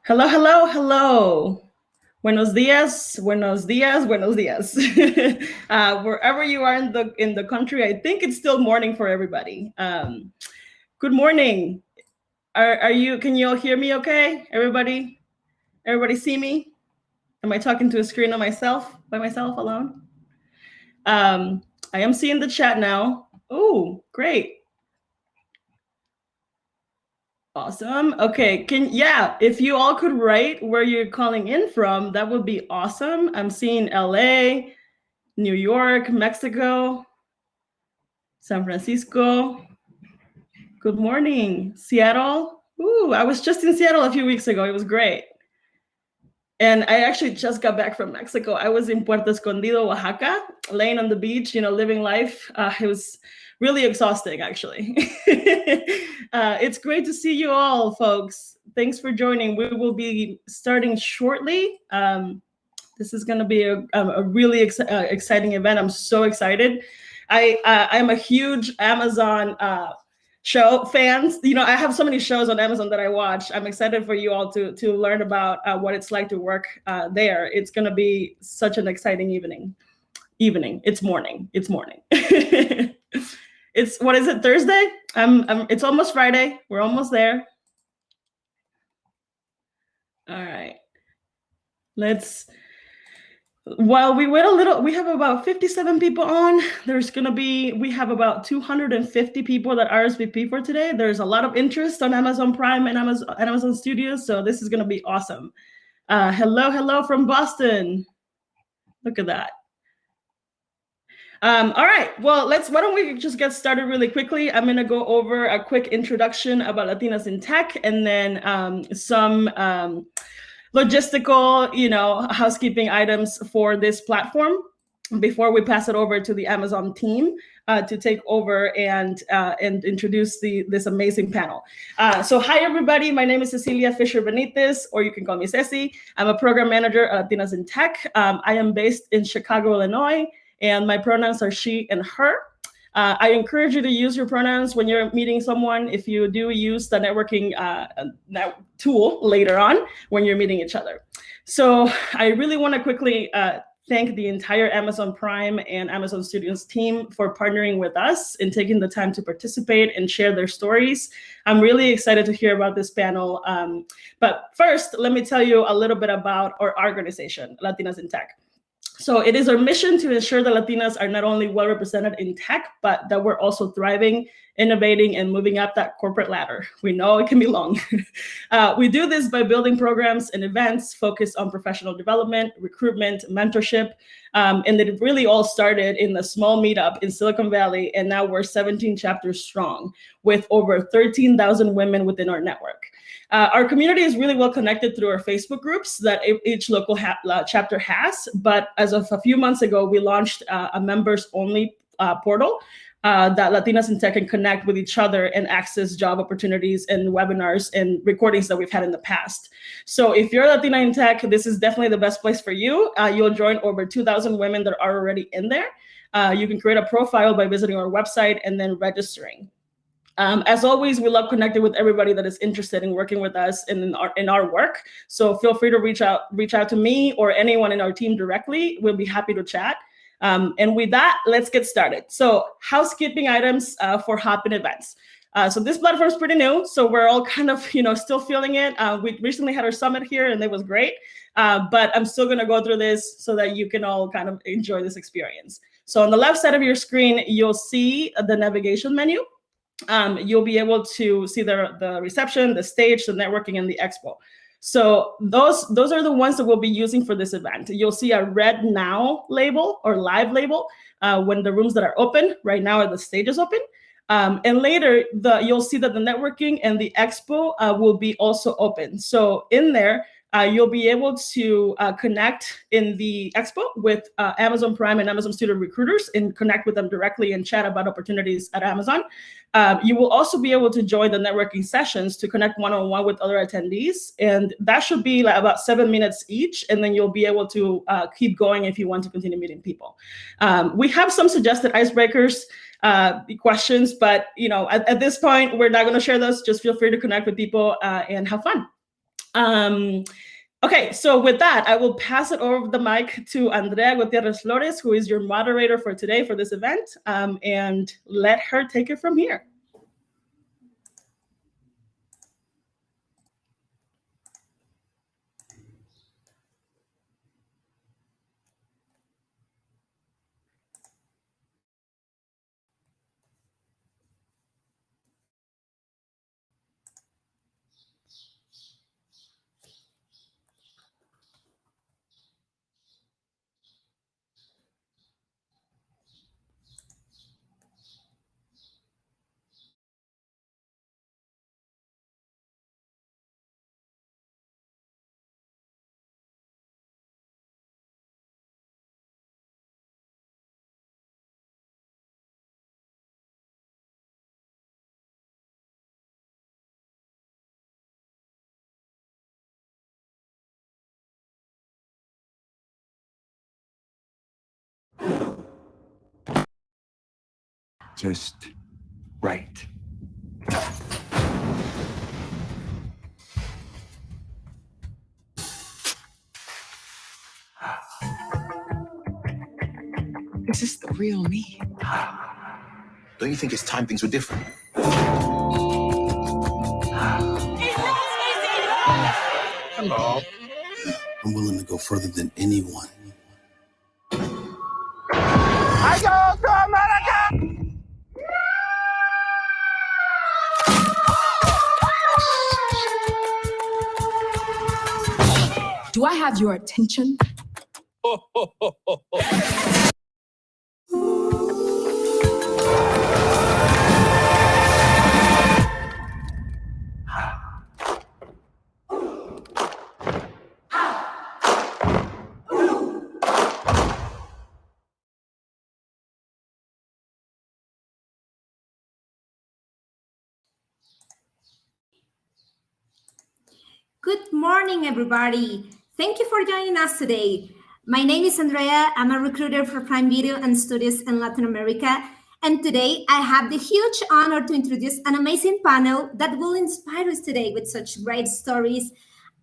Hello, hello, hello. Buenos días, buenos días, buenos días. Wherever you are in the country, I think it's still morning for everybody. Good morning. Are you? Can you all hear me? Okay, everybody. Everybody see me? Am I talking to a screen on myself by myself alone? I am seeing the chat now. Oh, great. Awesome. Okay. If you all could write where you're calling in from, that would be awesome. I'm seeing LA, New York, Mexico, San Francisco. Good morning. Seattle. Ooh, I was just in Seattle a few weeks ago. It was great. And I actually just got back from Mexico. I was in Puerto Escondido, Oaxaca, laying on the beach, living life. It was really exhausting, actually. It's great to see you all, folks. Thanks for joining. We will be starting shortly. This is going to be a really exciting event. I'm so excited. I'm a huge Amazon show fans. I have so many shows on Amazon that I watch. I'm excited for you all to learn about what it's like to work there. It's going to be such an exciting evening. It's morning. It's what is it, Thursday? It's almost Friday. We're almost there. All right. While we wait a little, we have about 57 people on. We have about 250 people that RSVP for today. There's a lot of interest on Amazon Prime and Amazon Studios, so this is going to be awesome. Hello from Boston. Look at that. All right, well, why don't we just get started really quickly. I'm going to go over a quick introduction about Latinas in Tech, and then some logistical, housekeeping items for this platform before we pass it over to the Amazon team to take over and introduce this amazing panel. So hi, everybody. My name is Cecilia Fisher Benitez, or you can call me Ceci. I'm a program manager at Latinas in Tech. I am based in Chicago, Illinois, and my pronouns are she and her. I encourage you to use your pronouns when you're meeting someone. If you do, use the networking tool later on when you're meeting each other. So I really want to quickly thank the entire Amazon Prime and Amazon Studios team for partnering with us and taking the time to participate and share their stories. I'm really excited to hear about this panel. But first, let me tell you a little bit about our organization, Latinas in Tech. So it is our mission to ensure that Latinas are not only well represented in tech, but that we're also thriving, innovating, and moving up that corporate ladder. We know it can be long. We do this by building programs and events focused on professional development, recruitment, mentorship. And it really all started in a small meetup in Silicon Valley. And now we're 17 chapters strong with over 13,000 women within our network. Our community is really well connected through our Facebook groups that each local chapter has. But as of a few months ago, we launched a members-only portal that Latinas in Tech can connect with each other and access job opportunities and webinars and recordings that we've had in the past. So if you're a Latina in Tech, this is definitely the best place for you. You'll join over 2,000 women that are already in there. You can create a profile by visiting our website and then registering. As always, we love connecting with everybody that is interested in working with us in our work. So feel free to reach out to me or anyone in our team directly. We'll be happy to chat. And with that, let's get started. So housekeeping items for Hop-in events. So this platform is pretty new, so we're all kind of still feeling it. We recently had our summit here, and it was great. But I'm still going to go through this so that you can all kind of enjoy this experience. So on the left side of your screen, you'll see the navigation menu. You'll be able to see the reception, the stage, the networking, and the expo. So those are the ones that we'll be using for this event. You'll see a red now label or live label when the rooms that are open. Right now, the stage is open. And later, you'll see that the networking and the expo will be also open. So in there, you'll be able to connect in the expo with Amazon Prime and Amazon Studio recruiters and connect with them directly and chat about opportunities at Amazon. You will also be able to join the networking sessions to connect one-on-one with other attendees. And that should be like about 7 minutes each. And then you'll be able to keep going if you want to continue meeting people. We have some suggested icebreakers, questions, but at this point, we're not going to share those. Just feel free to connect with people and have fun. Okay, so with that, I will pass it over the mic to Andrea Gutierrez Flores, who is your moderator for today for this event, and let her take it from here. Just right. Is this the real me? Don't you think it's time things were different? Hello. I'm willing to go further than anyone. I go to America! Do I have your attention? Good morning, everybody. Thank you for joining us today. My name is Andrea. I'm a recruiter for Prime Video and Studios in Latin America. And today I have the huge honor to introduce an amazing panel that will inspire us today with such great stories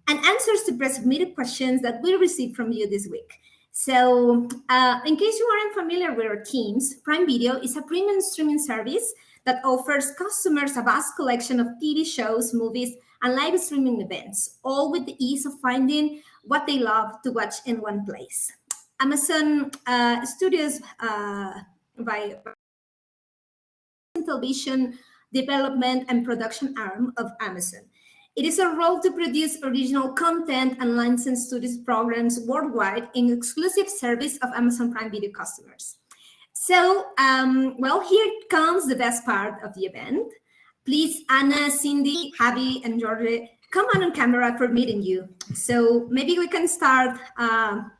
and answers to pre-submitted questions that we received from you this week. So in case you aren't familiar with our teams, Prime Video is a premium streaming service that offers customers a vast collection of TV shows, movies, and live streaming events, all with the ease of finding what they love to watch in one place. Amazon Studios by television development and production arm of Amazon. It is a role to produce original content and license studios programs worldwide in exclusive service of Amazon Prime Video customers. So, well, here comes the best part of the event. Please, Anna, Cindy, Javi, and Jorge, come on camera for meeting you. So maybe we can start on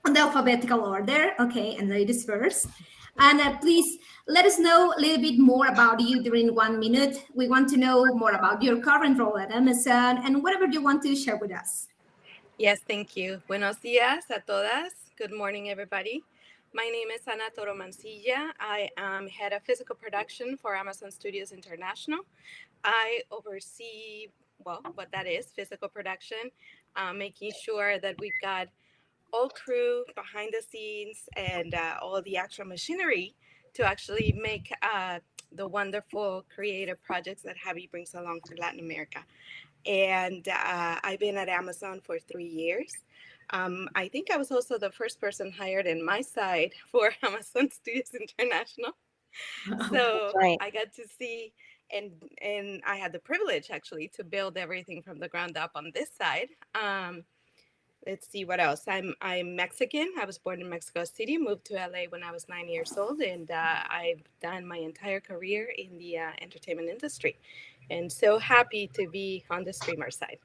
the alphabetical order. Okay, and ladies first. Anna, please let us know a little bit more about you during 1 minute. We want to know more about your current role at Amazon and whatever you want to share with us. Yes, thank you. Buenos días a todas. Good morning, everybody. My name is Ana Toro Mancilla. I am head of physical production for Amazon Studios International. I oversee, well, what that is, physical production, making sure that we've got all crew behind the scenes and all the actual machinery to actually make the wonderful creative projects that Javi brings along for Latin America. And I've been at Amazon for 3 years. I think I was also the first person hired in my side for Amazon Studios International. So right. I got to see, and I had the privilege actually to build everything from the ground up on this side. Let's see what else. I'm Mexican. I was born in Mexico City, moved to LA when I was 9 years old, and I've done my entire career in the entertainment industry. And so happy to be on the streamer side.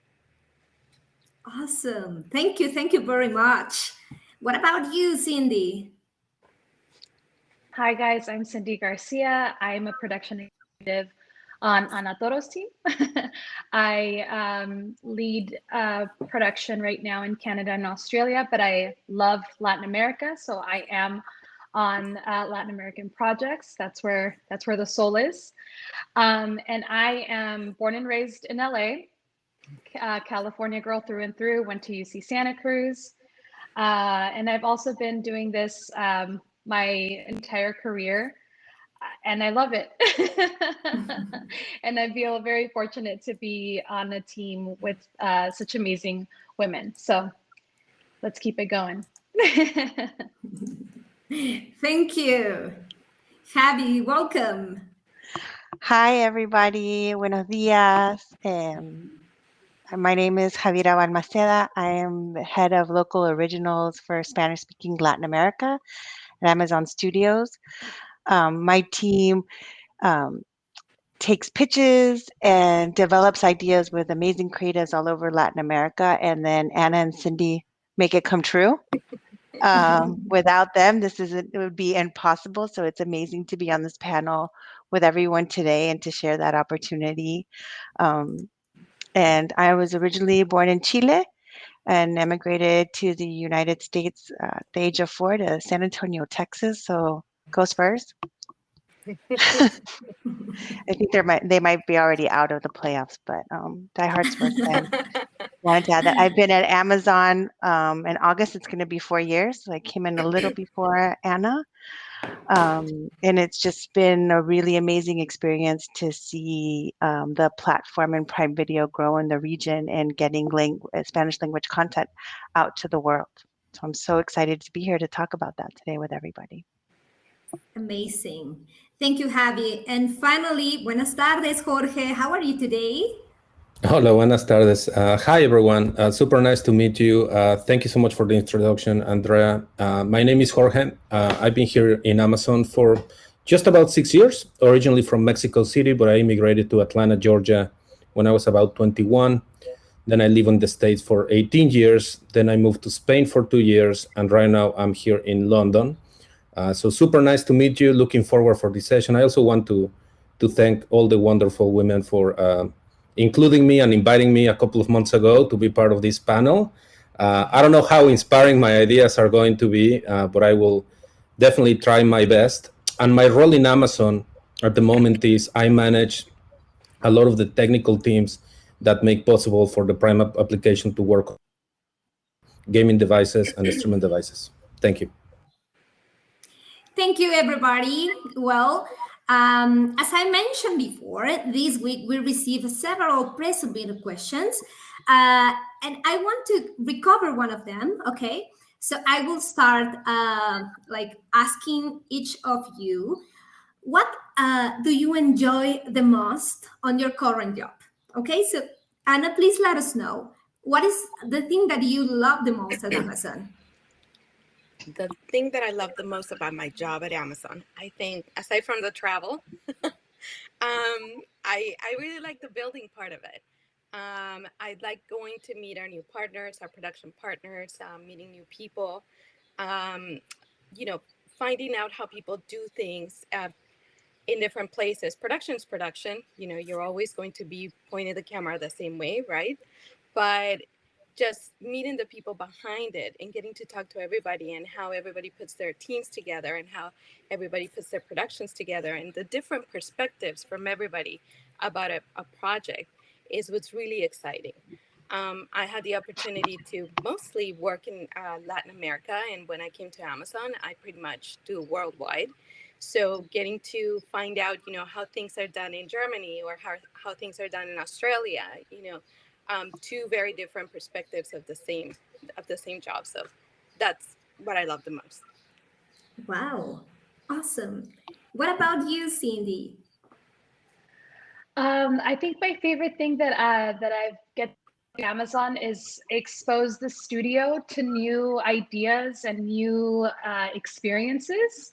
Awesome. Thank you very much. What about you, Cindy? Hi, guys. I'm Cindy Garcia. I'm a production executive on Ana Toro's team. I lead production right now in Canada and Australia, but I love Latin America. So I am on Latin American projects. That's where the soul is. And I am born and raised in LA. California girl through and through, went to UC Santa Cruz. And I've also been doing this my entire career, and I love it. And I feel very fortunate to be on a team with such amazing women. So let's keep it going. Thank you. Javi, welcome. Hi, everybody. Buenos días. My name is Javiera Balmaceda. I am the head of local originals for Spanish-speaking Latin America at Amazon Studios. My team takes pitches and develops ideas with amazing creatives all over Latin America, and then Anna and Cindy make it come true. Without them, it would be impossible. So it's amazing to be on this panel with everyone today and to share that opportunity. And I was originally born in Chile and emigrated to the United States at the age of 4 to San Antonio, Texas. So go Spurs. I think they might be already out of the playoffs, but diehard Spurs fan. Wanted to add that I've been at Amazon in August. It's going to be 4 years. So I came in a little before Anna. And it's just been a really amazing experience to see the platform and Prime Video grow in the region and getting Spanish language content out to the world. So I'm so excited to be here to talk about that today with everybody. Amazing. Thank you, Javi. And finally, buenas tardes, Jorge. How are you today? Hola, buenas tardes. Hi, everyone. Super nice to meet you. Thank you so much for the introduction, Andrea. My name is Jorge. I've been here in Amazon for just about 6 years, originally from Mexico City, but I immigrated to Atlanta, Georgia when I was about 21. Then I lived in the States for 18 years. Then I moved to Spain for 2 years. And right now I'm here in London. So super nice to meet you. Looking forward for this session. I also want to thank all the wonderful women for including me and inviting me a couple of months ago to be part of this panel. I don't know how inspiring my ideas are going to be, but I will definitely try my best. And my role in Amazon at the moment is I manage a lot of the technical teams that make possible for the Prime application to work on gaming devices and instrument devices. Thank you. Thank you, everybody. Well, as I mentioned before, this week we received several pre-submitted questions, and I want to recover one of them, okay? So I will start asking each of you, what do you enjoy the most on your current job? Okay, so Anna, please let us know. What is the thing that you love the most at Amazon? The thing that I love the most about my job at Amazon, I think, aside from the travel, I really like the building part of it. I like going to meet our new partners, our production partners, meeting new people, finding out how people do things in different places. Production's production, you're always going to be pointing the camera the same way, right? But just meeting the people behind it and getting to talk to everybody and how everybody puts their teams together and how everybody puts their productions together and the different perspectives from everybody about a project is what's really exciting. I had the opportunity to mostly work in Latin America, and when I came to Amazon, I pretty much do worldwide. So getting to find out, how things are done in Germany or how things are done in Australia, two very different perspectives of the same job. So that's what I love the most. Wow, awesome. What about you, Cindy? I think my favorite thing that I've get to Amazon is expose the studio to new ideas and new experiences.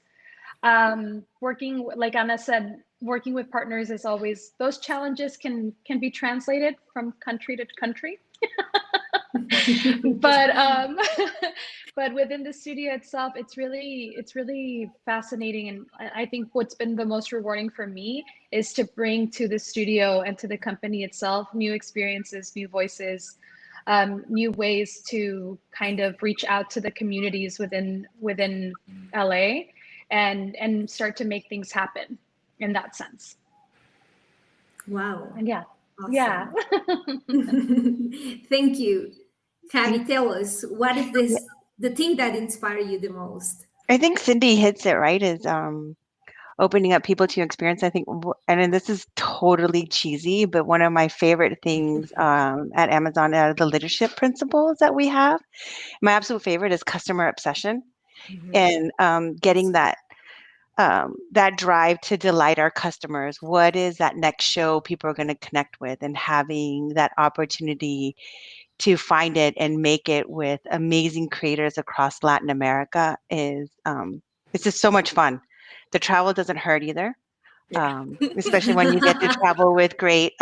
Working, like Anna said, working with partners is always, those challenges can be translated from country to country. But within the studio itself, it's really fascinating. And I think what's been the most rewarding for me is to bring to the studio and to the company itself new experiences, new voices, new ways to kind of reach out to the communities within LA and start to make things happen in that sense. Wow. And yeah. Yeah. Thank you. Javi, tell us, what is the thing that inspired you the most? I think Cindy hits it right. Is opening up people to your experience. I think, and then this is totally cheesy, but one of my favorite things at Amazon are the leadership principles that we have. My absolute favorite is customer obsession, and getting that that drive to delight our customers. What is that next show people are going to connect with, and having that opportunity to find it and make it with amazing creators across Latin America is it's just so much fun. The travel doesn't hurt either, especially when you get to travel with great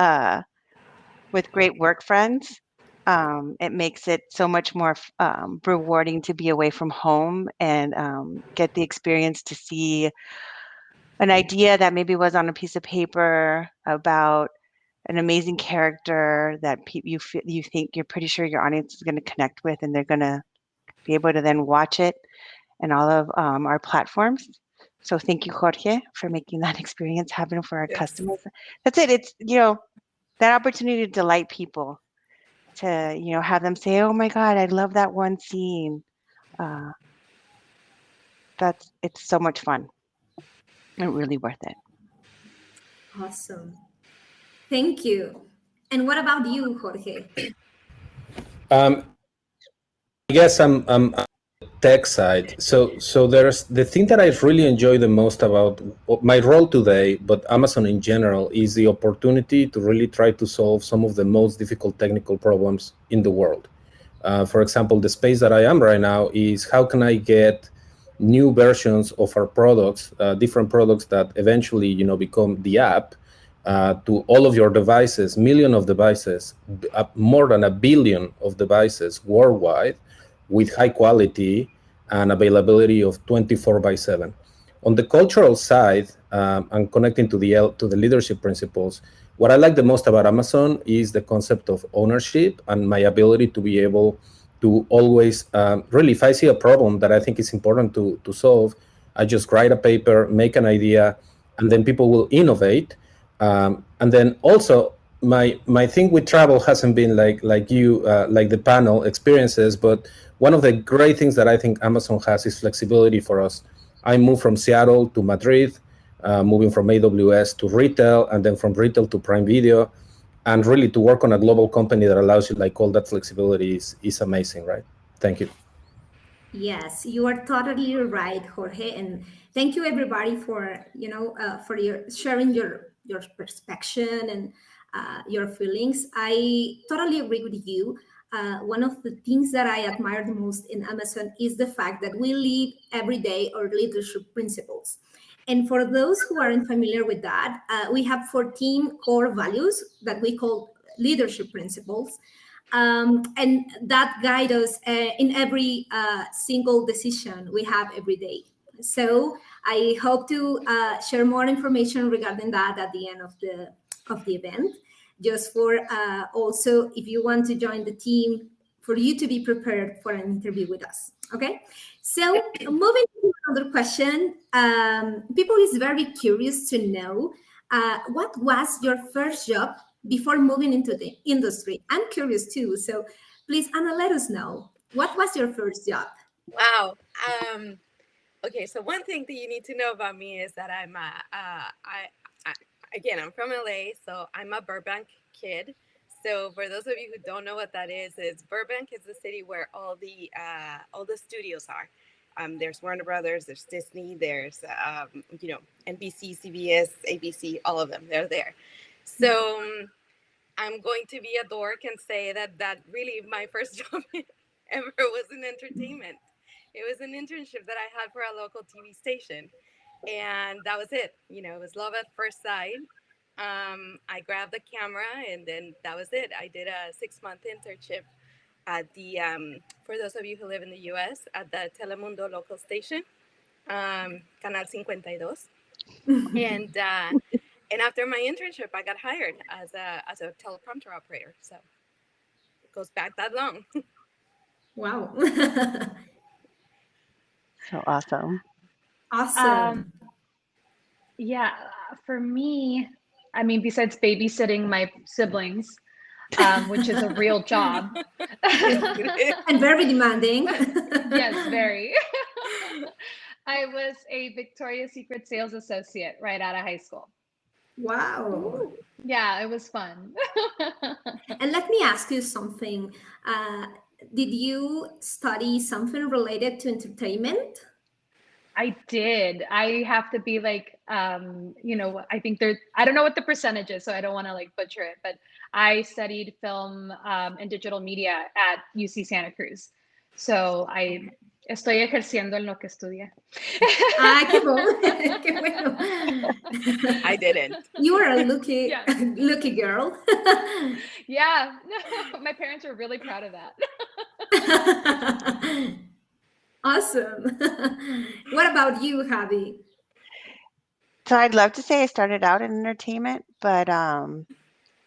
work friends. It makes it so much more rewarding to be away from home and get the experience to see an idea that maybe was on a piece of paper about an amazing character that you think you're pretty sure your audience is going to connect with, and they're going to be able to then watch it in all of our platforms. So thank you, Jorge, for making that experience happen for our customers. That's it. It's, that opportunity to delight people, to, have them say, oh my God, I love that one scene. It's so much fun and really worth it. Awesome. Thank you. And what about you, Jorge? I guess I'm tech side. So there's the thing that I really enjoy the most about my role today, but Amazon in general, is the opportunity to really try to solve some of the most difficult technical problems in the world. For example, the space that I am right now is how can I get new versions of our products, different products that eventually become the app, to all of your devices, million of devices, more than 1 billion of devices worldwide, with high quality and availability of 24/7. On the cultural side, and connecting to the leadership principles, what I like the most about Amazon is the concept of ownership and my ability to be able to always, really, if I see a problem that I think is important to solve, I just write a paper, make an idea, and then people will innovate. And then also, my thing with travel hasn't been like the panel experiences, but one of the great things that I think Amazon has is flexibility for us. I moved from Seattle to Madrid, moving from AWS to retail, and then from retail to Prime Video, and really to work on a global company that allows you all that flexibility is amazing, right? Thank you. Yes, you are totally right, Jorge, and thank you everybody for for your sharing your perspective and your feelings. I totally agree with you. One of the things that I admire the most in Amazon is the fact that we live every day our leadership principles. And for those who aren't familiar with that, we have 14 core values that we call leadership principles. And that guide us in every single decision we have every day. So I hope to share more information regarding that at the end of the event, just for also, if you want to join the team, for you to be prepared for an interview with us. Okay, so moving to another question, people is very curious to know what was your first job before moving into the industry. I'm curious too, so please, Anna, let us know, what was your first job? Wow. Okay, so one thing that you need to know about me is that I'm again, I'm from LA, so I'm a Burbank kid. So for those of you who don't know what that is Burbank is the city where all the studios are. There's Warner Brothers, there's Disney, there's NBC, CBS, ABC, all of them. They're there. So I'm going to be a dork and say that really my first job ever was in entertainment. It was an internship that I had for a local TV station, and that was it. It was love at first sight. I grabbed the camera, and then that was it. I did a 6-month internship at the, for those of you who live in the U.S., at the Telemundo local station, Canal 52. And after my internship, I got hired as a teleprompter operator. So it goes back that long. Wow. So awesome. Awesome. Yeah, for me, I mean, besides babysitting my siblings, which is a real job. And very demanding. Yes, very. I was a Victoria's Secret sales associate right out of high school. Wow. Yeah, it was fun. And let me ask you something. Did you study something related to entertainment? I did. I have to be like, I think I don't know what the percentage is, so I don't want to like butcher it, but I studied film and digital media at UC Santa Cruz. So I estoy ejerciendo en lo que estudié. Ah, qué bueno. Qué bueno. I didn't. You are a lucky girl. Yeah, my parents are really proud of that. Awesome. What about you, Javi? So I'd love to say I started out in entertainment, but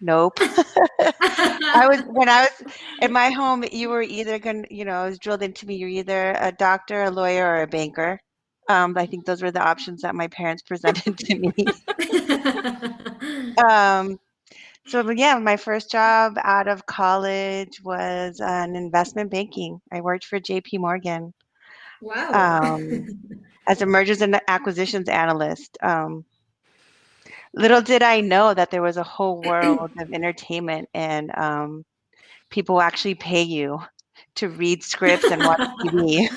nope. When I was in my home, you were either going to, it was drilled into me, you're either a doctor, a lawyer, or a banker. I think those were the options that my parents presented to me. So yeah, my first job out of college was in investment banking. I worked for JP Morgan. Wow. As a mergers and acquisitions analyst. Little did I know that there was a whole world of entertainment and people actually pay you to read scripts and watch TV.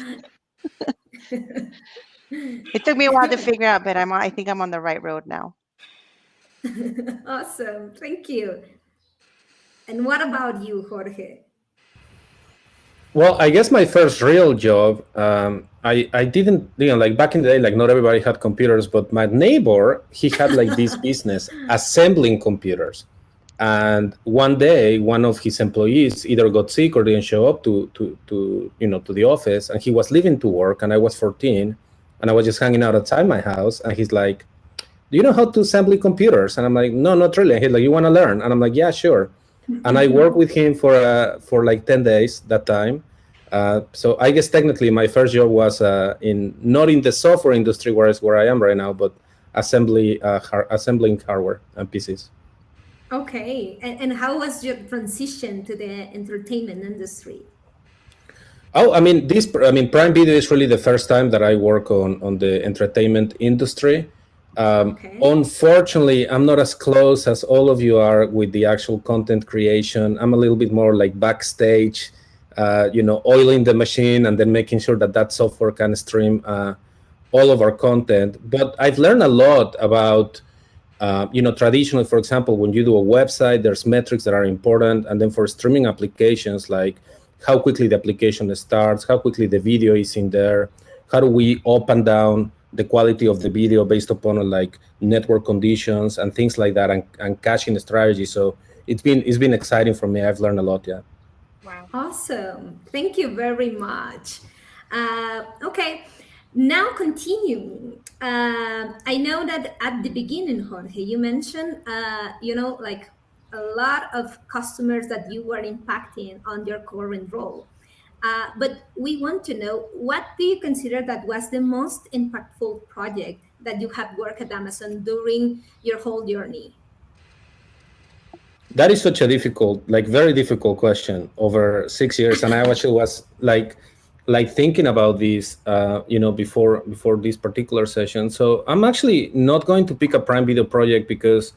It took me a while to figure out, but I think I'm on the right road now. Awesome. Thank you. And what about you, Jorge? Well, I guess my first real job, I didn't, like back in the day, like not everybody had computers, but my neighbor, he had like this business assembling computers. And one day, one of his employees either got sick or didn't show up to the office, and he was leaving to work, and I was 14, and I was just hanging out outside my house, and he's like, "Do you know how to assemble computers?" And I'm like, "No, not really." And he's like, "You want to learn?" And I'm like, "Yeah, sure." And I worked with him for like 10 days that time. So I guess technically my first job was not in the software industry where I am right now, but assembling hardware and PCs. Okay. And how was your transition to the entertainment industry? Oh, Prime Video is really the first time that I work on the entertainment industry. Okay. Unfortunately, I'm not as close as all of you are with the actual content creation. I'm a little bit more like backstage, oiling the machine and then making sure that software can stream all of our content. But I've learned a lot about, traditionally, for example, when you do a website, there's metrics that are important. And then for streaming applications, like how quickly the application starts, how quickly the video is in there, how do we up and down the quality of the video based upon like network conditions and things like that, and caching strategy. So it's been exciting for me. I've learned a lot. Yeah. Wow. Awesome. Thank you very much. Okay, now continue. I know that at the beginning, Jorge, you mentioned, like a lot of customers that you were impacting on your current role. But we want to know, what do you consider that was the most impactful project that you have worked at Amazon during your whole journey? That is such a very difficult question over 6 years. And I actually was like thinking about this, before this particular session. So I'm actually not going to pick a Prime Video project, because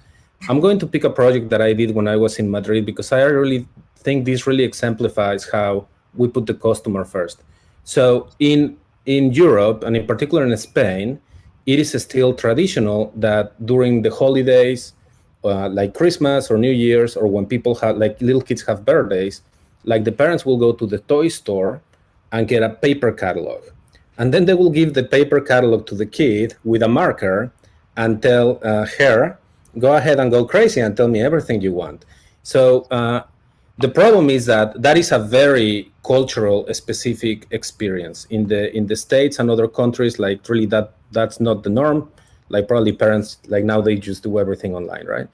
I'm going to pick a project that I did when I was in Madrid, because I really think this really exemplifies how we put the customer first. So in Europe, and in particular in Spain, it is still traditional that during the holidays, like Christmas or New Year's, or when people have, like little kids have birthdays, like the parents will go to the toy store and get a paper catalog. And then they will give the paper catalog to the kid with a marker and tell her, go ahead and go crazy and tell me everything you want. So the problem is that is a very cultural specific experience in the States and other countries. Like really that's not the norm. Like probably parents, like now they just do everything online, right?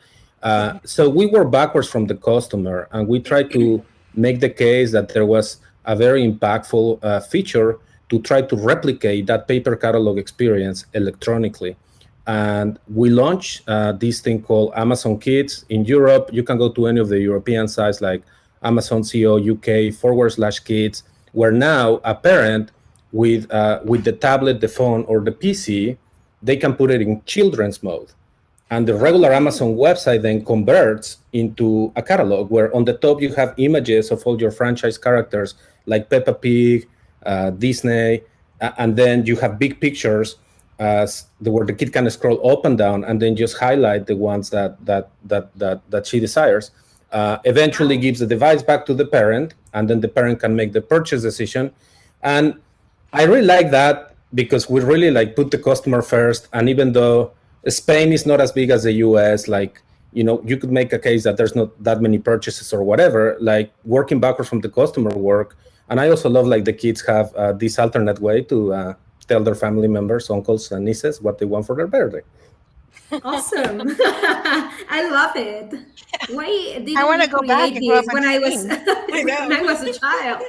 So we were backwards from the customer, and we tried to make the case that there was a very impactful feature to try to replicate that paper catalog experience electronically. And we launched this thing called Amazon Kids in Europe. You can go to any of the European sites like Amazon CO UK/kids, where now a parent with the tablet, the phone, or the PC, they can put it in children's mode. And the regular Amazon website then converts into a catalog where on the top you have images of all your franchise characters like Peppa Pig, Disney, and then you have big pictures where the kid can scroll up and down and then just highlight the ones that she desires. Eventually gives the device back to the parent, and then the parent can make the purchase decision. And I really like that because we really like put the customer first. And even though Spain is not as big as the US, like, you could make a case that there's not that many purchases or whatever, like working backwards from the customer work. And I also love like the kids have this alternate way to tell their family members, uncles and nieces what they want for their birthday. Awesome. I love it. Why didn't I want to you go back create and grow up this in when I was Spain. when I was a child?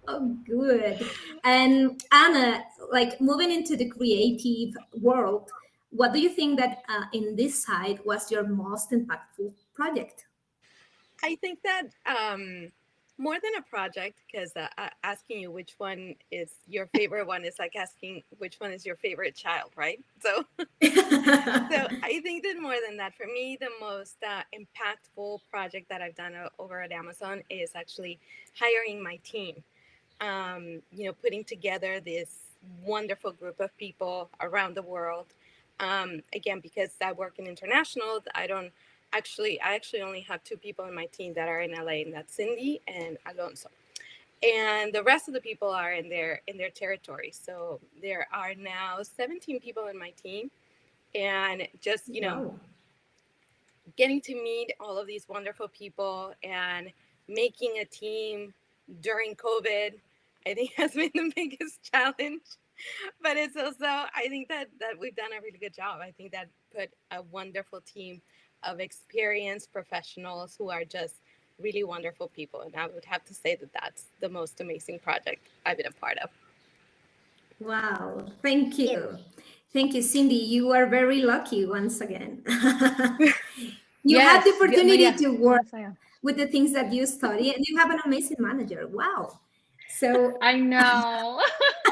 Oh, good. And Anna, like moving into the creative world, what do you think that in this side was your most impactful project? I think that more than a project, because asking you which one is your favorite one is like asking which one is your favorite child, right? So, I think that more than that, for me, the most impactful project that I've done over at Amazon is actually hiring my team. Putting together this wonderful group of people around the world. Again, because I work in international, I actually only have 2 people in my team that are in LA, and that's Cindy and Alonso. And the rest of the people are in their territory. So there are now 17 people in my team, and just, getting to meet all of these wonderful people and making a team during COVID, I think has been the biggest challenge. But it's also, I think that we've done a really good job. I think that put a wonderful team of experienced professionals who are just really wonderful people. And I would have to say that that's the most amazing project I've been a part of. Wow. Thank you. Thank you, Cindy. You are very lucky once again. You had the opportunity to work with the things that you study, and you have an amazing manager. Wow. So I know.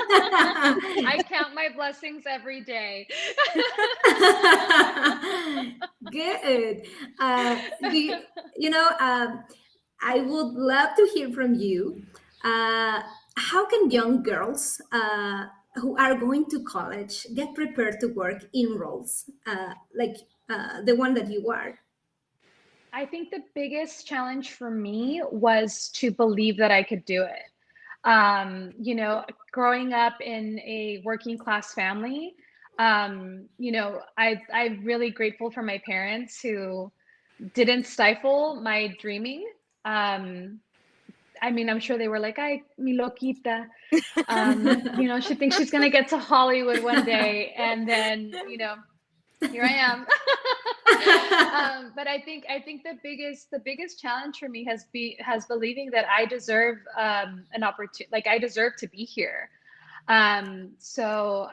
I count my blessings every day. Good. I would love to hear from you. How can young girls who are going to college get prepared to work in roles like the one that you are? I think the biggest challenge for me was to believe that I could do it. Growing up in a working class family, I'm really grateful for my parents who didn't stifle my dreaming. I'm sure they were like, "Ay, mi loquita," she thinks she's gonna get to Hollywood one day, and then here I am. But I think the biggest challenge for me has believing that I deserve an opportunity, like I deserve to be here. So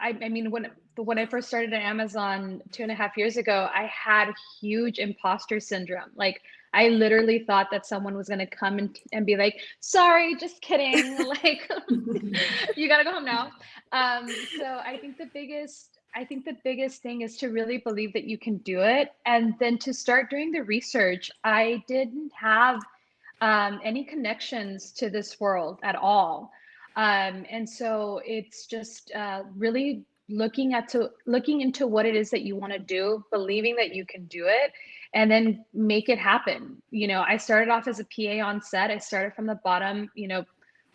when I first started at Amazon 2.5 years ago, I had huge imposter syndrome. Like I literally thought that someone was going to come and be like, "Sorry, just kidding. Like you got to go home now." So I think the biggest thing is to really believe that you can do it, and then to start doing the research. I didn't have any connections to this world at all. And so it's just really looking into what it is that you want to do, believing that you can do it, and then make it happen. I started off as a PA on set. I started from the bottom,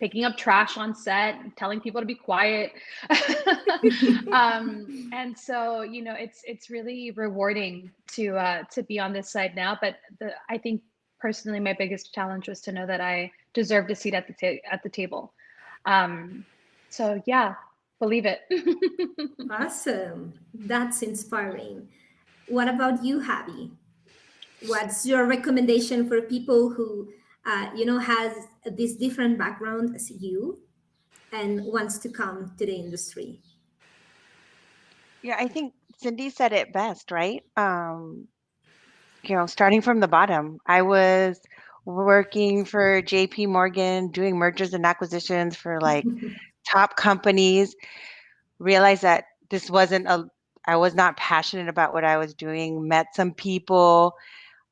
picking up trash on set, telling people to be quiet. And so, it's really rewarding to be on this side now. But I think personally, my biggest challenge was to know that I deserved a seat at the table. So yeah, believe it. Awesome. That's inspiring. What about you, Javi? What's your recommendation for people who, has this different background as you and wants to come to the industry? Yeah, I think Cindy said it best, right? Starting from the bottom. I was working for JP Morgan, doing mergers and acquisitions for like top companies, realized that I was not passionate about what I was doing, met some people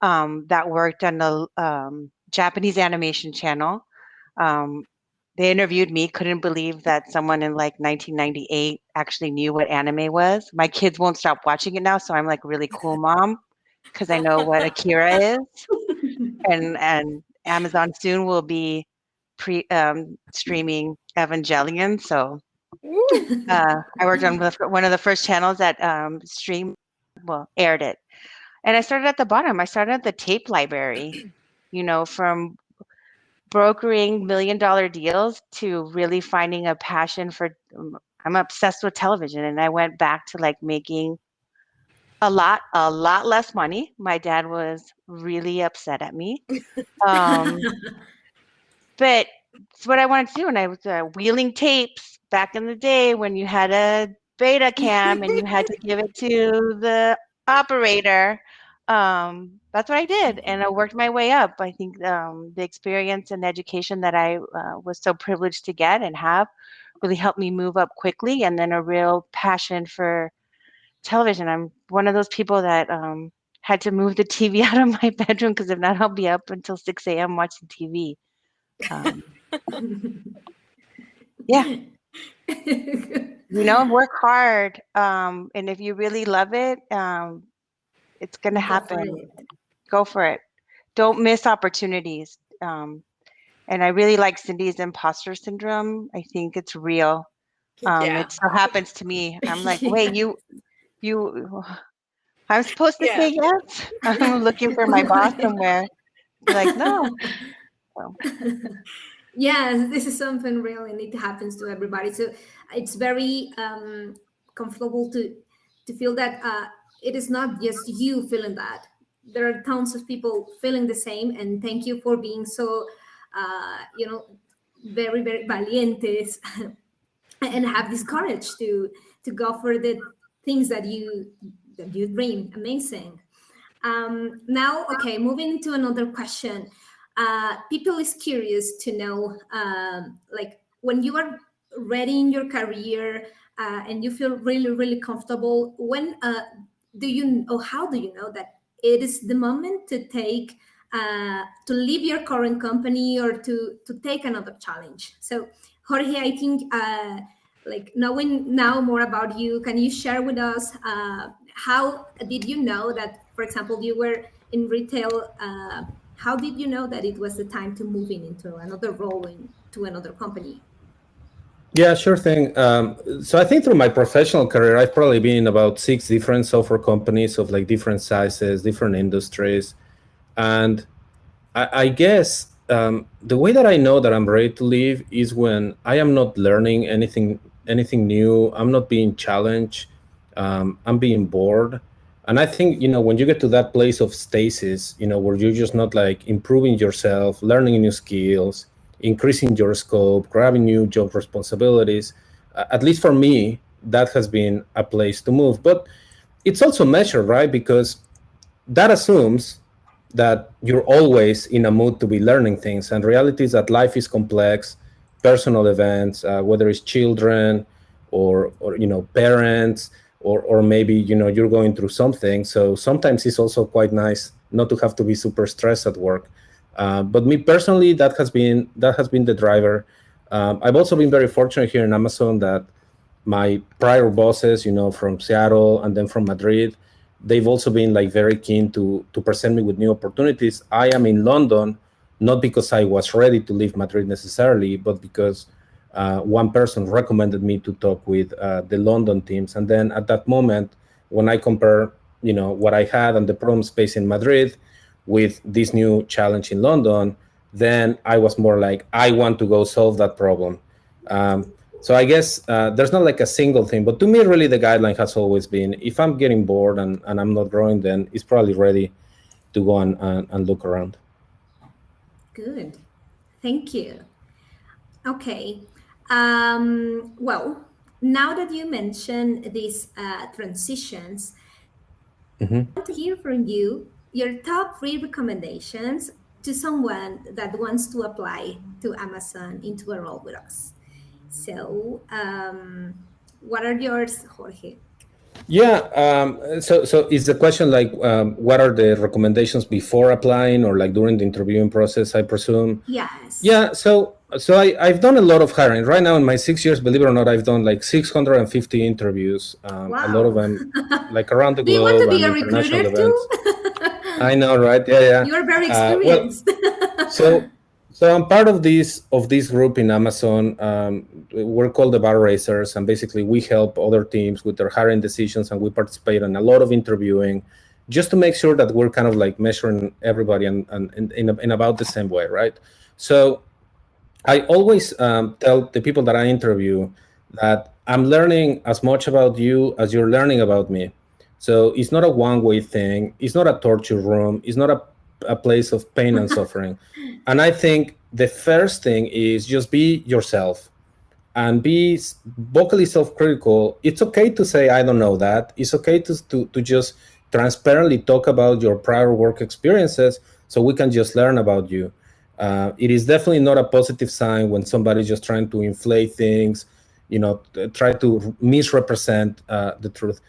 that worked on the Japanese animation channel. They interviewed me, couldn't believe that someone in like 1998 actually knew what anime was. My kids won't stop watching it now, so I'm like really cool mom because I know what Akira is. And Amazon soon will be streaming Evangelion. So I worked on one of the first channels that aired it. And I started at the bottom. I started at the tape library, from brokering $1 million deals to really finding a passion for. I'm obsessed with television, and I went back to like making a lot less money. My dad was really upset at me. But it's what I wanted to do. And I was wheeling tapes back in the day when you had a beta cam and you had to give it to the operator. That's what I did. And I worked my way up. I think the experience and education that I was so privileged to get and have really helped me move up quickly. And then a real passion for television. I'm one of those people that had to move the TV out of my bedroom because if not, I'll be up until 6 a.m. watching TV. Yeah. Work hard. And if you really love it, it's going to happen. Go for it. Don't miss opportunities. And I really like Cindy's imposter syndrome. I think it's real. It still happens to me. I'm like, wait, you, I'm supposed to say yes? I'm looking for my boss somewhere. Like, no. So. Yes, this is something real and it happens to everybody. So it's very comfortable to feel that it is not just you feeling that. There are tons of people feeling the same. And thank you for being so, very, very valientes and have this courage to go for the things that you dream. Amazing. Now, okay, moving into another question. People is curious to know, like when you are ready in your career and you feel really, really comfortable, when how do you know that it is the moment to take, to leave your current company or to take another challenge? So Jorge, I think like knowing now more about you, can you share with us how did you know that, for example, you were in retail, how did you know that it was the time to move into another role to another company? Yeah, sure thing. So I think through my professional career, I've probably been in about 6 different software companies of like different sizes, different industries. And I guess the way that I know that I'm ready to leave is when I am not learning anything new. I'm not being challenged. I'm being bored. And I think, when you get to that place of stasis, where you're just not like improving yourself, learning new skills, increasing your scope, grabbing new job responsibilities, at least for me, that has been a place to move. But it's also measured, right? Because that assumes that you're always in a mood to be learning things. And reality is that life is complex, personal events, whether it's children or parents, or maybe you're going through something. So sometimes it's also quite nice not to have to be super stressed at work. But me personally, that has been the driver. I've also been very fortunate here in Amazon that my prior bosses, from Seattle and then from Madrid, they've also been like very keen to present me with new opportunities. I am in London, not because I was ready to leave Madrid necessarily, but because one person recommended me to talk with the London teams. And then at that moment, when I compare, what I had and the problem space in Madrid with this new challenge in London, then I was more like, I want to go solve that problem. So I guess there's not like a single thing, but to me, really, the guideline has always been, if I'm getting bored and I'm not growing, then it's probably ready to go and look around. Good. Thank you. Okay. Well, Now that you mentioned these transitions, I want to hear from you your top 3 recommendations to someone that wants to apply to Amazon into a role with us. So, what are yours, Jorge? Yeah. So is the question like, what are the recommendations before applying or like during the interviewing process, I presume? Yes. Yeah. So I've done a lot of hiring. Right now in my 6 years, believe it or not, I've done like 650 interviews, a lot of Wow. them like around the Do you want to globe be and a international recruiter too? events. I know, right? Yeah, You're very yeah. Well, experienced. so I'm part of this group in Amazon. We're called the Bar Racers, and basically we help other teams with their hiring decisions, and we participate in a lot of interviewing, just to make sure that we're kind of like measuring everybody and in about the same way, right? So I always tell the people that I interview that I'm learning as much about you as you're learning about me. So it's not a one-way thing. It's not a torture room. It's not a place of pain and suffering. And I think the first thing is just be yourself and be vocally self-critical. It's okay to say, I don't know that. It's okay to just transparently talk about your prior work experiences so we can just learn about you. It is definitely not a positive sign when somebody's just trying to inflate things, try to misrepresent the truth.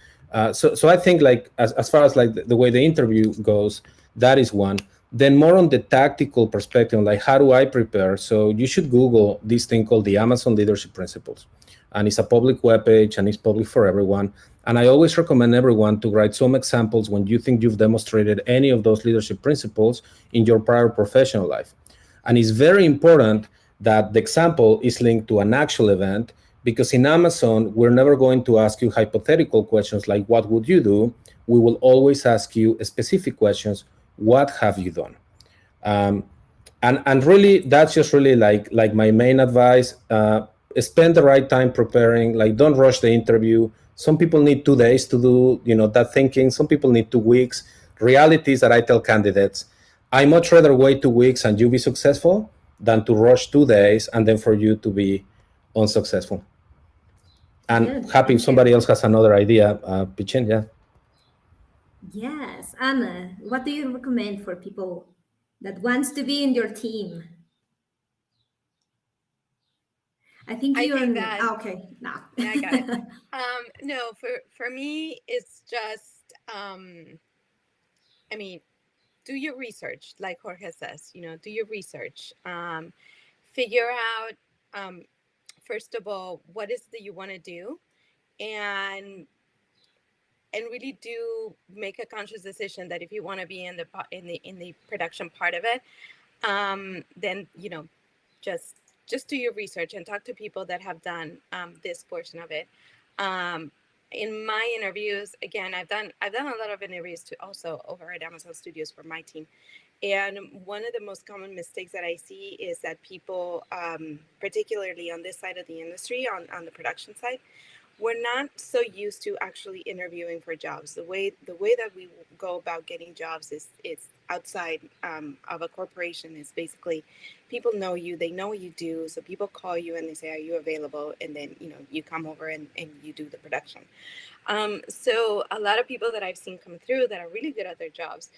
So I think like as far as like the way the interview goes, that is one. Then more on the tactical perspective, like how do I prepare? So you should Google this thing called the Amazon Leadership Principles. And it's a public webpage and it's public for everyone. And I always recommend everyone to write some examples when you think you've demonstrated any of those leadership principles in your prior professional life. And it's very important that the example is linked to an actual event, because in Amazon, we're never going to ask you hypothetical questions like, what would you do? We will always ask you specific questions. What have you done? And really, that's just really like my main advice. Spend the right time preparing. Like, don't rush the interview. Some people need 2 days to do, that thinking. Some people need 2 weeks. Reality is that I tell candidates, I much rather wait 2 weeks and you be successful than to rush 2 days and then for you to be unsuccessful. And Good, happy if somebody else has another idea, pitch in, yeah. Yes, Anna, what do you recommend for people that wants to be in your team? I think you're okay. No, yeah, I got it. No, for me, it's just, I mean, do your research, like Jorge says. Do your research. Figure out, first of all, what is it that you want to do, and really do make a conscious decision that if you want to be in the production part of it, then just do your research and talk to people that have done this portion of it. In my interviews, again, I've done a lot of interviews also over at Amazon Studios for my team. And one of the most common mistakes that I see is that people, particularly on this side of the industry, on the production side, we're not so used to actually interviewing for jobs. The way that we go about getting jobs is outside of a corporation. Is basically people know you, they know what you do, so people call you and they say, are you available? And then you come over and you do the production. So a lot of people that I've seen come through that are really good at their jobs,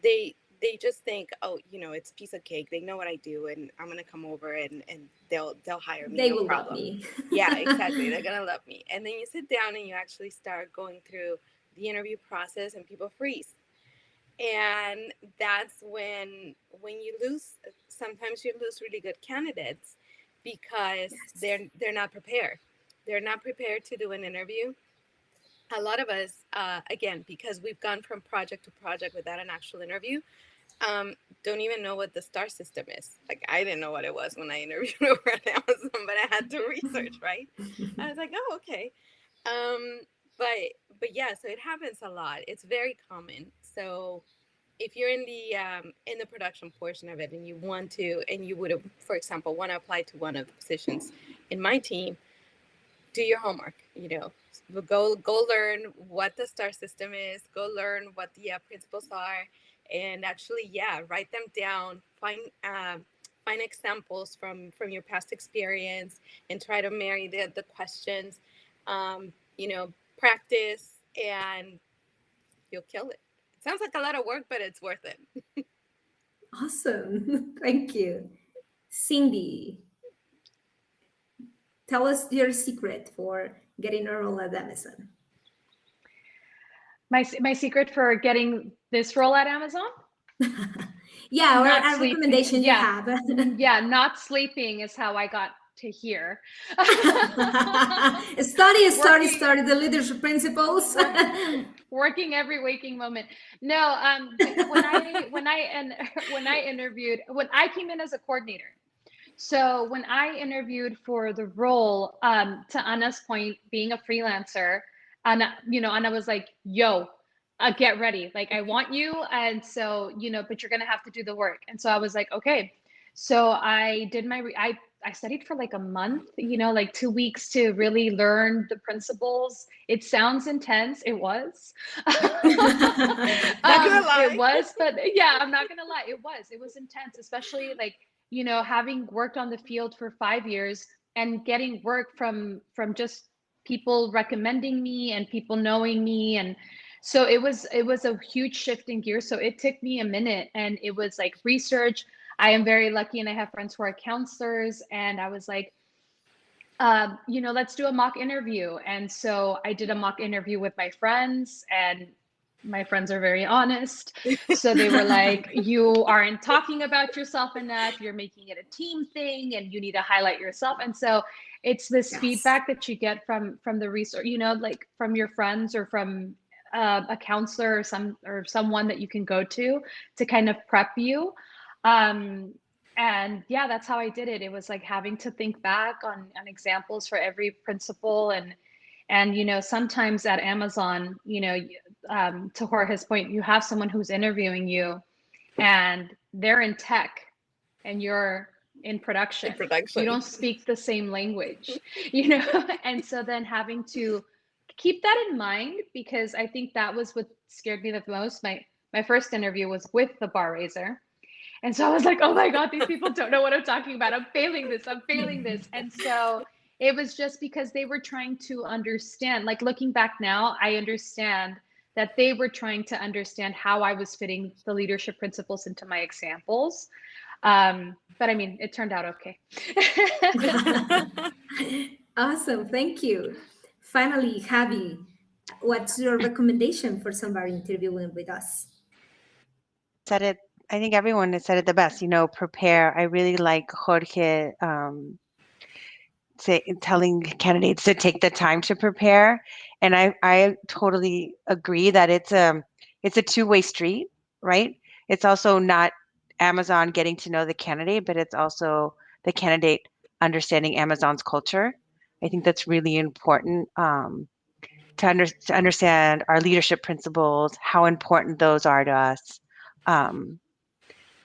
they just think, oh, it's a piece of cake. They know what I do, and I'm gonna come over and they'll hire me. They no will problem. love me. Yeah, exactly. They're gonna love me. And then you sit down and you actually start going through the interview process, and people freeze. And that's when you lose. Sometimes you lose really good candidates because they're not prepared. They're not prepared to do an interview. A lot of us, again, because we've gone from project to project without an actual interview, don't even know what the STAR system is. Like, I didn't know what it was when I interviewed over at Amazon, but I had to research, right? I was like, oh, okay. But yeah, so it happens a lot. It's very common. So if you're in the production portion of it and you want to, and you would have, for example, want to apply to one of the positions in my team, do your homework. Go learn what the STAR system is. Go learn what the principles are, and actually, write them down. Find examples from your past experience, and try to marry the questions. practice, and you'll kill it. It sounds like a lot of work, but it's worth it. Awesome. Thank you. Cindy, tell us your secret for getting a role at Amazon. My secret for getting this role at Amazon? Yeah, or Not a sleeping. recommendation you Yeah. have. Yeah, not sleeping is how I got to here. Study the leadership principles. Working every waking moment. No, when I came in as a coordinator. So when I interviewed for the role, to Anna's point, being a freelancer, Anna was like, "Yo, get ready. Like, I want you, and so but you're gonna have to do the work." And so I was like, "Okay." So I did I studied for like a month, like 2 weeks to really learn the principles. It sounds intense. It was. It was, but yeah, I'm not gonna lie. It was intense, especially like, having worked on the field for 5 years and getting work from just people recommending me and people knowing me. And so it was a huge shift in gear. So it took me a minute, and it was like research. I am very lucky, and I have friends who are counselors, and I was like, let's do a mock interview. And so I did a mock interview with my friends, and my friends are very honest. So they were like, "You aren't talking about yourself enough. You're making it a team thing, and you need to highlight yourself." And so it's this feedback that you get from the research, like from your friends or from a counselor or someone that you can go to kind of prep you. And yeah, that's how I did it. It was like having to think back on examples for every principle. And sometimes at Amazon, to Jorge's point, you have someone who's interviewing you, and they're in tech and you're in production. You don't speak the same language, and so then having to keep that in mind, because I think that was what scared me the most. My first interview was with the bar raiser. And so I was like, "Oh my God, these people don't know what I'm talking about. I'm failing this. And so it was just because they were trying to understand, like looking back now, I understand that they were trying to understand how I was fitting the leadership principles into my examples. But I mean, it turned out okay. Awesome. Thank you. Finally, Javi, what's your recommendation for somebody interviewing with us? Said it. I think everyone has said it the best. Prepare. I really like Jorge telling candidates to take the time to prepare, and I totally agree that it's a two-way street, right? It's also not Amazon getting to know the candidate, but it's also the candidate understanding Amazon's culture. I think that's really important to understand our leadership principles, how important those are to us.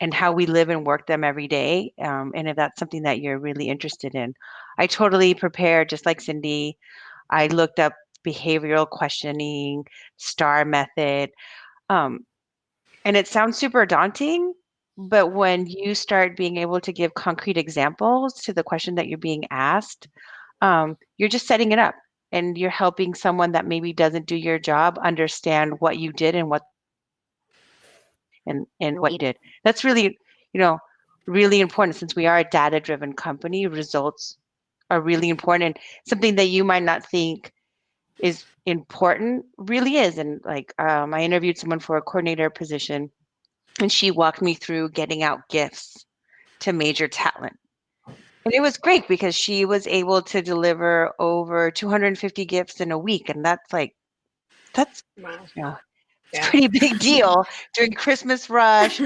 And how we live and work them every day. And if that's something that you're really interested in. I totally prepared, just like Cindy. I looked up behavioral questioning, STAR method. And it sounds super daunting, but when you start being able to give concrete examples to the question that you're being asked, you're just setting it up, and you're helping someone that maybe doesn't do your job understand what you did and what you did. That's really, really important, since we are a data-driven company. Results are really important, and something that you might not think is important really is. And like, I interviewed someone for a coordinator position, and she walked me through getting out gifts to major talent. And it was great because she was able to deliver over 250 gifts in a week. And that's Wow. It's a pretty big deal during Christmas rush,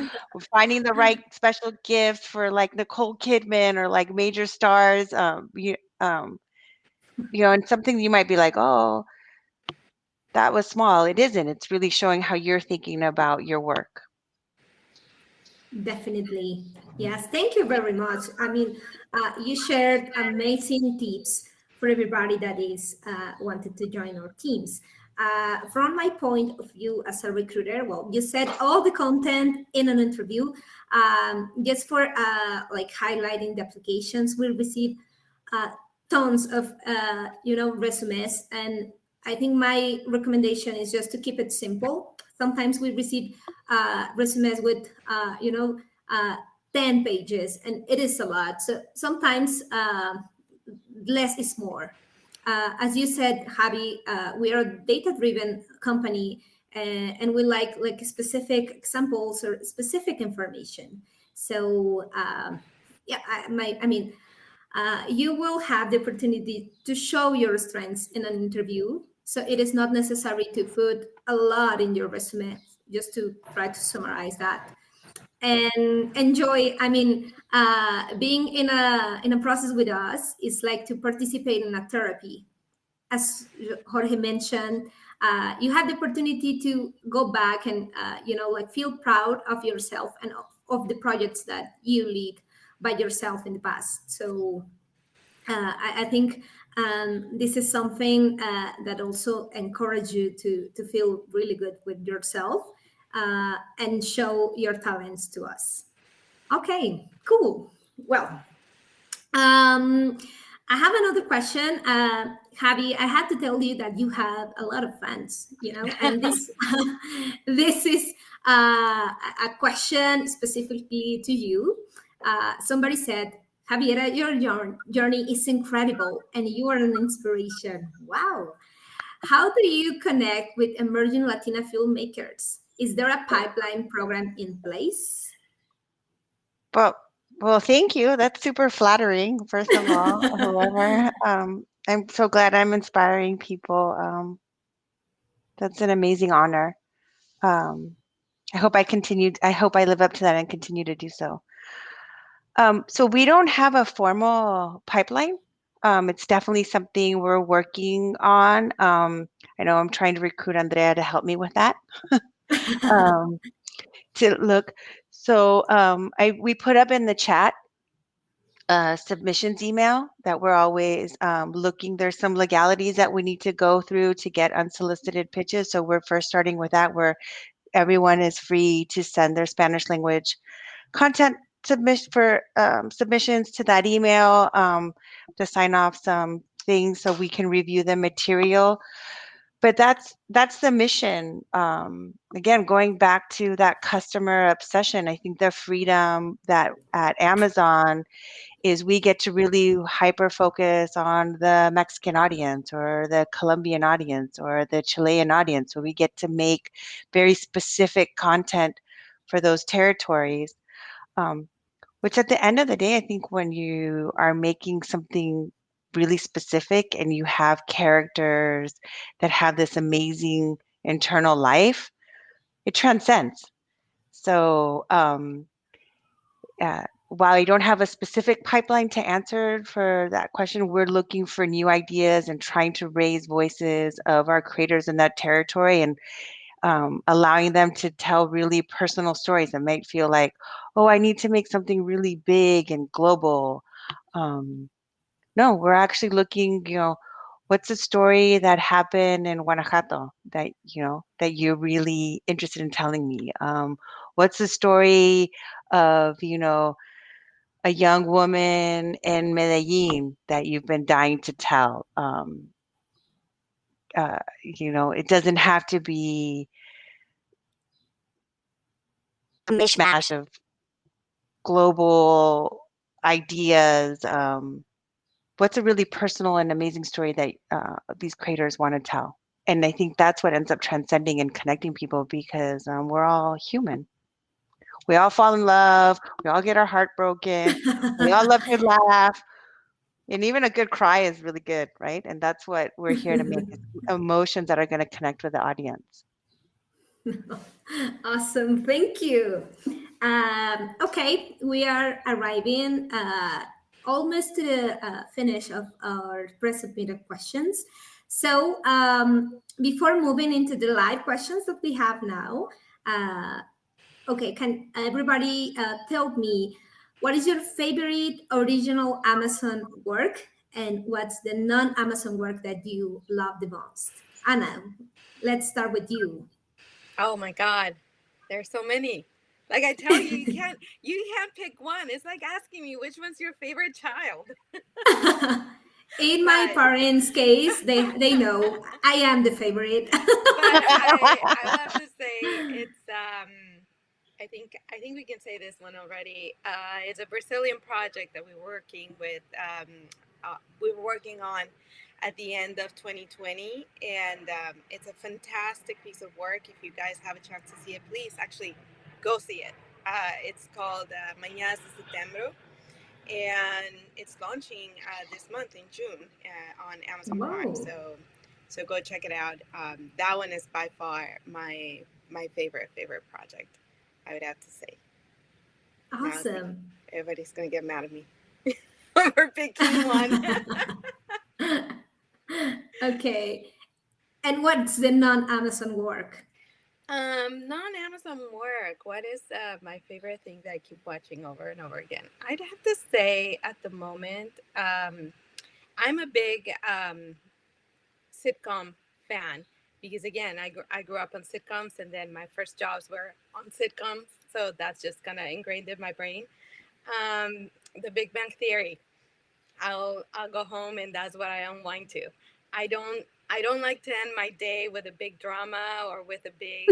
finding the right special gift for like Nicole Kidman or like major stars, and something you might be like, "Oh, that was small." It isn't. It's really showing how you're thinking about your work. Definitely. Yes. Thank you very much. I mean, you shared amazing tips for everybody that is wanted to join our teams. From my point of view as a recruiter, well, you said all the content in an interview. Just for like highlighting the applications we receive, tons of resumes, and I think my recommendation is just to keep it simple. Sometimes we receive resumes with 10 pages, and it is a lot. So sometimes less is more. As you said, Javi, we are a data-driven company, and we like specific examples or specific information. So you will have the opportunity to show your strengths in an interview. So it is not necessary to put a lot in your resume, just to try to summarize that. And enjoy, being in a process with us is like to participate in a therapy. As Jorge mentioned, you have the opportunity to go back and feel proud of yourself and of the projects that you lead by yourself in the past. So I think this is something that also encourages you to feel really good with yourself and show your talents to us. Okay, cool. Well, I have another question. Javi, I had to tell you that you have a lot of fans, and this this is a question specifically to you. Somebody said, Javiera, your journey is incredible and you are an inspiration. Wow. How do you connect with emerging Latina filmmakers? Is there a pipeline program in place? Well, thank you. That's super flattering, first of all, whoever. I'm so glad I'm inspiring people. That's an amazing honor. I hope I live up to that and continue to do so. So we don't have a formal pipeline. It's definitely something we're working on. I know I'm trying to recruit Andrea to help me with that. To look. So we put up in the chat submissions email that we're always looking. There's some legalities that we need to go through to get unsolicited pitches. So we're first starting with that, where everyone is free to send their Spanish language content submissions to that email, to sign off some things so we can review the material. But that's the mission. Again, going back to that customer obsession, I think the freedom that at Amazon is we get to really hyper focus on the Mexican audience or the Colombian audience or the Chilean audience. So we get to make very specific content for those territories, which at the end of the day, I think when you are making something really specific and you have characters that have this amazing internal life, it transcends. So while I don't have a specific pipeline to answer for that question, we're looking for new ideas and trying to raise voices of our creators in that territory and allowing them to tell really personal stories that might feel like, oh, I need to make something really big and global. No, we're actually looking, what's a story that happened in Guanajuato that, that you're really interested in telling me? What's the story of, a young woman in Medellin that you've been dying to tell? It doesn't have to be a mishmash of global ideas. What's a really personal and amazing story that these creators want to tell? And I think that's what ends up transcending and connecting people, because we're all human. We all fall in love. We all get our heart broken. We all love to laugh. And even a good cry is really good, right? And that's what we're here to make, emotions that are going to connect with the audience. Awesome. Thank you. Okay, we are arriving almost to the finish of our pre-submitted questions. So before moving into the live questions that we have now, okay, can everybody tell me what is your favorite original Amazon work and what's the non-Amazon work that you love the most? Anna, let's start with you. Oh my God, there's so many. Like I tell you, you can't pick one. It's like asking me which one's your favorite child. In my But- parents' case, they know I am the favorite. But I will have to say it's I think we can say this one already. It's a Brazilian project that we're working with. We were working on at the end of 2020, and it's a fantastic piece of work. If you guys have a chance to see it, please actually go see it. It's called Mañanas de Setembro, and it's launching this month in June on Amazon Prime. Wow. So go check it out. That one is by far my favorite project, I would have to say. Awesome. Everybody's gonna get mad at me for picking one. Okay. And what's the non-Amazon work? Non-Amazon work. What is my favorite thing that I keep watching over and over again? I'd have to say at the moment, I'm a big sitcom fan because again, I grew up on sitcoms, and then my first jobs were on sitcoms, so that's just kind of ingrained in my brain. The Big Bang Theory. I'll go home and that's what I unwind to. I don't like to end my day with a big drama or with a big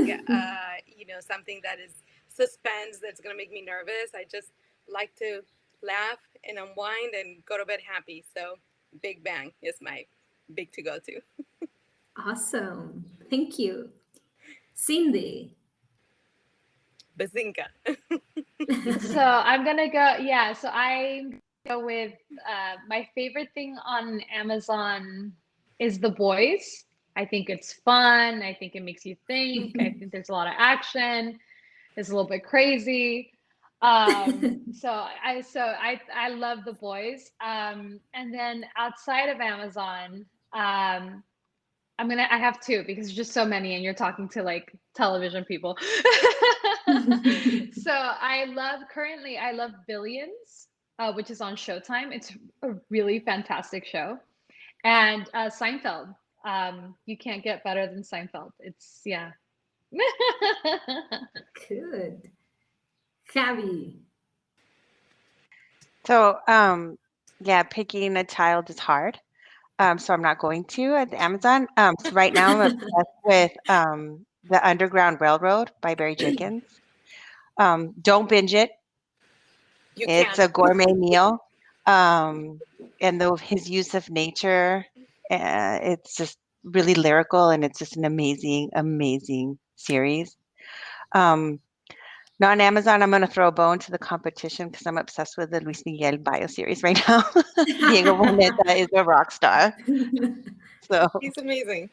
something that is suspense that's gonna make me nervous. I just like to laugh and unwind and go to bed happy. So Big Bang is my big to go to. Awesome. Thank you. Cindy. Bazinga. So I'm gonna go. Yeah. So I go with my favorite thing on Amazon is The Boys. I think it's fun. I think it makes you think. I think there's a lot of action. It's a little bit crazy. So I love The Boys. And then outside of Amazon, I have two because there's just so many, and you're talking to like television people. So I love Billions, which is on Showtime. It's a really fantastic show. And Seinfeld. You can't get better than Seinfeld. It's yeah. Good. Javi. So, yeah, picking a child is hard. So I'm not going to at Amazon. So right now I'm obsessed with The Underground Railroad by Barry Jenkins. Don't binge it. It's a gourmet meal. And his use of nature, it's just really lyrical, and it's just an amazing, amazing series. Not on Amazon, I'm going to throw a bone to the competition because I'm obsessed with the Luis Miguel bio series right now. Diego Boneta is a rock star. So He's amazing.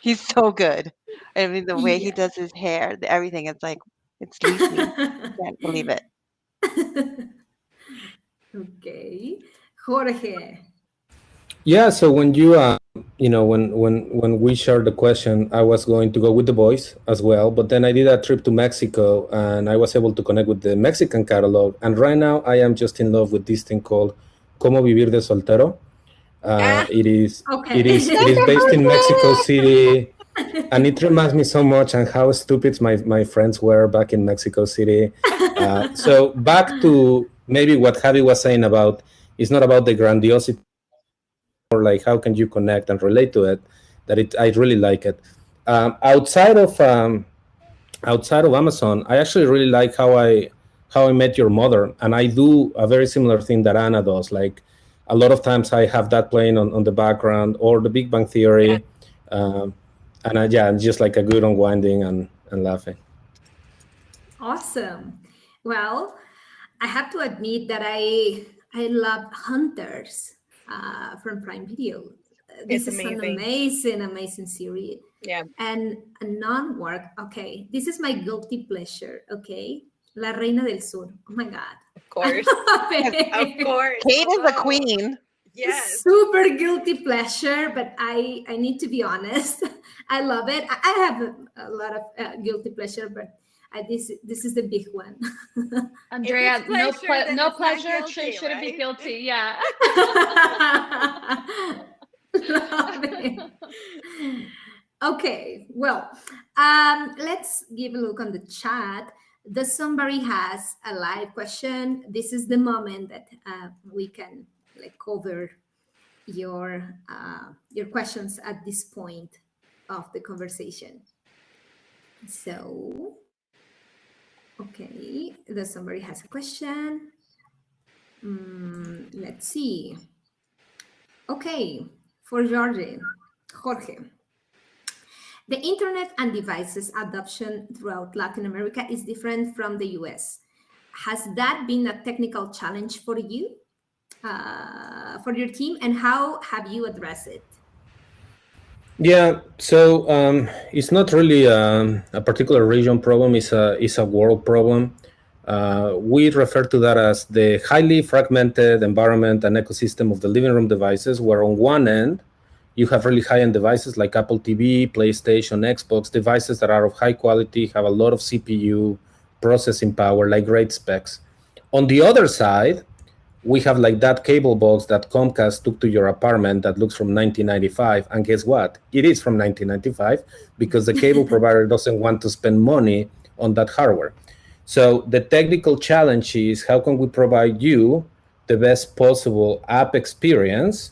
He's so good. I mean, the way he does his hair, everything, it's like, it's Luis Miguel. Can't believe it. Okay. Jorge. Yeah, so when you when we shared the question, I was going to go with The Boys as well, but then I did a trip to Mexico and I was able to connect with the Mexican catalog. And right now I am just in love with this thing called Cómo Vivir de Soltero. It is based in Mexico City, and it reminds me so much on how stupid my friends were back in Mexico City. So back to maybe what Javi was saying about, it's not about the grandiosity, or like how can you connect and relate to it, I really like it. Outside of Amazon, I actually really like How I Met Your Mother, and I do a very similar thing that Anna does. Like a lot of times I have that playing on the background, or The Big Bang Theory, and just like a good unwinding and laughing. Awesome. Well, I have to admit that I love Hunters from Prime Video. This is an amazing series. Yeah. And a non-work. Okay, this is my guilty pleasure. Okay, La Reina del Sur. Oh my God. Of course. Of course. Kate is the queen. Yes. Super guilty pleasure, but I need to be honest. I love it. I have a lot of guilty pleasure, but this is the big one. Andrea, no pleasure shouldn't be guilty. Yeah. Love it. Okay, well, let's give a look on the chat. Does somebody has a live question? This is the moment that we can cover your questions at this point of the conversation. So, okay, somebody has a question. Let's see. Okay, for Jorge. The internet and devices adoption throughout Latin America is different from the US. Has that been a technical challenge for you, for your team, and how have you addressed it? Yeah, so it's not really a particular region problem, it's a world problem. We refer to that as the highly fragmented environment and ecosystem of the living room devices, where on one end, you have really high-end devices like Apple TV, PlayStation, Xbox, devices that are of high quality, have a lot of CPU, processing power, like great specs. On the other side, we have like that cable box that Comcast took to your apartment that looks from 1995. And guess what? It is from 1995 because the cable provider doesn't want to spend money on that hardware. So the technical challenge is how can we provide you the best possible app experience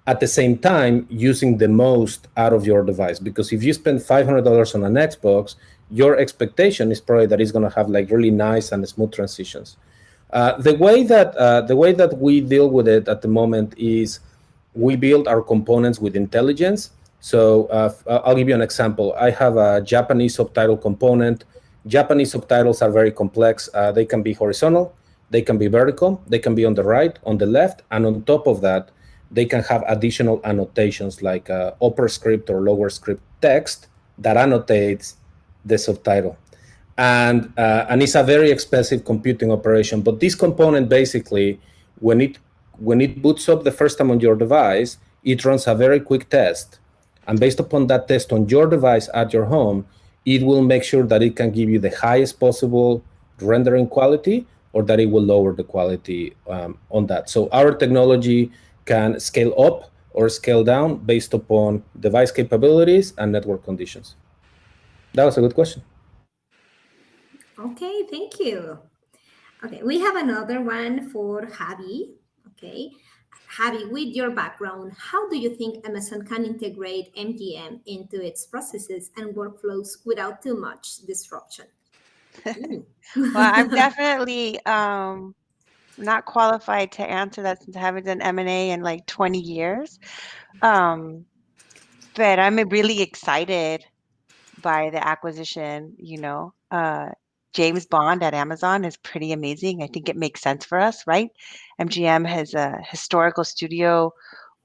at the same time using the most out of your device? Because if you spend $500 on an Xbox, your expectation is probably that it's going to have like really nice and smooth transitions. The way that we deal with it at the moment is we build our components with intelligence. So I'll give you an example. I have a Japanese subtitle component. Japanese subtitles are very complex. They can be horizontal, they can be vertical, they can be on the right, on the left, and on top of that, they can have additional annotations like upper script or lower script text that annotates the subtitle. And it's a very expensive computing operation. But this component basically, when it boots up the first time on your device, it runs a very quick test. And based upon that test on your device at your home, it will make sure that it can give you the highest possible rendering quality or that it will lower the quality on that. So our technology can scale up or scale down based upon device capabilities and network conditions. That was a good question. Okay, thank you. Okay, we have another one for Javi. Okay, Javi, with your background, how do you think Amazon can integrate MGM into its processes and workflows without too much disruption? Well, I'm definitely not qualified to answer that since I haven't done M&A in like 20 years. But I'm really excited by the acquisition, James Bond at Amazon is pretty amazing. I think it makes sense for us, right? MGM has a historical studio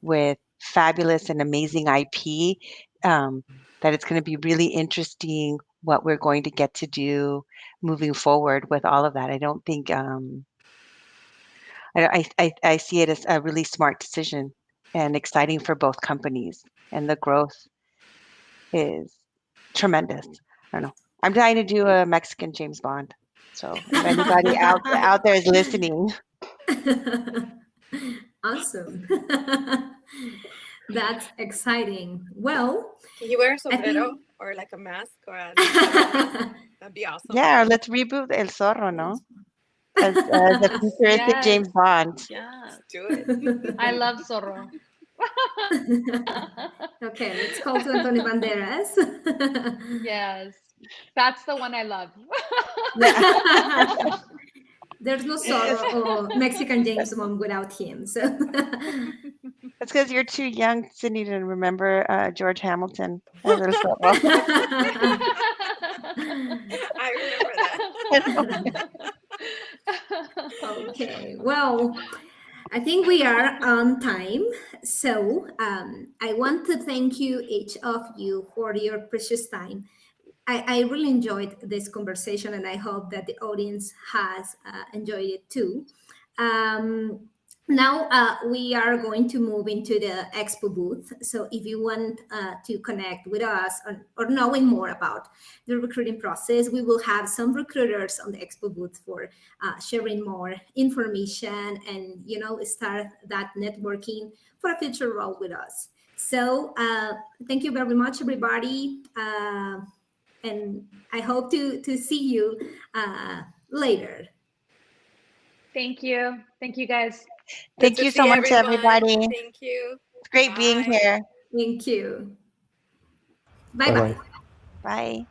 with fabulous and amazing IP, that it's going to be really interesting what we're going to get to do moving forward with all of that. I don't think, I see it as a really smart decision and exciting for both companies, and the growth is tremendous. I don't know. I'm trying to do a Mexican James Bond. So if anybody out there is listening. Awesome. That's exciting. Well, can you wear a sombrero or like a mask or a that'd be awesome. Yeah, let's reboot El Zorro, no? As a futuristic Yes. James Bond. Yeah, do it. I love Zorro. Okay, let's call to Antonio Banderas. Yes, that's the one I love. Yeah. There's no Zorro or Mexican James Bond without him. So That's because you're too young, Cindy, to remember George Hamilton as El Zorro. I remember that. Okay, well, I think we are on time. So I want to thank you, each of you, for your precious time. I really enjoyed this conversation, and I hope that the audience has enjoyed it too. Now we are going to move into the expo booth. So if you want to connect with us or knowing more about the recruiting process, we will have some recruiters on the expo booth for sharing more information and, start that networking for a future role with us. So thank you very much, everybody. And I hope to see you later. Thank you. Thank you, guys. Thank Good to you so see much, everyone. everybody. Thank you. It's great being Bye. here. Thank you. Bye-bye. Bye-bye. Bye.